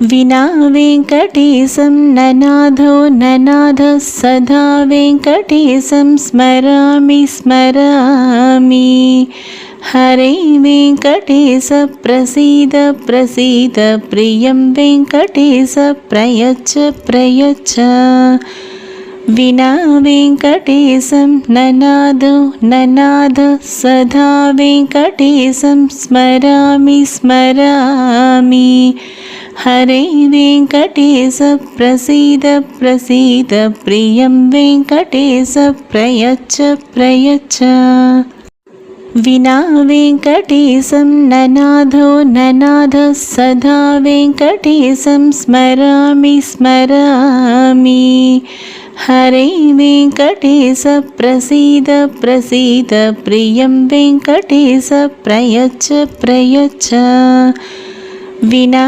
विना वेङ्कटेशं ननाथो ननाथः सदा वेङ्कटेशं स्मरामि स्मरामि। हरे वेङ्कटेश प्रसीद प्रसीद प्रियं वेङ्कटेश प्रयच्छ प्रयच्छ। विना वेङ्कटेशं ननादो ननादः सदा वेङ्कटेशं स्मरामि स्मरामि। हरे वेङ्कटेश प्रसीद प्रसीद प्रियं वेङ्कटेश प्रयच्छ प्रयच्छ। विना वेङ्कटेशं ननाथो ननाथः सदा वेङ्कटेशं स्मरामि स्मरामि। हरे वेङ्कटेश प्रसीद प्रसीद प्रियं वेङ्कटेश प्रयच्छ प्रयच्छ। विना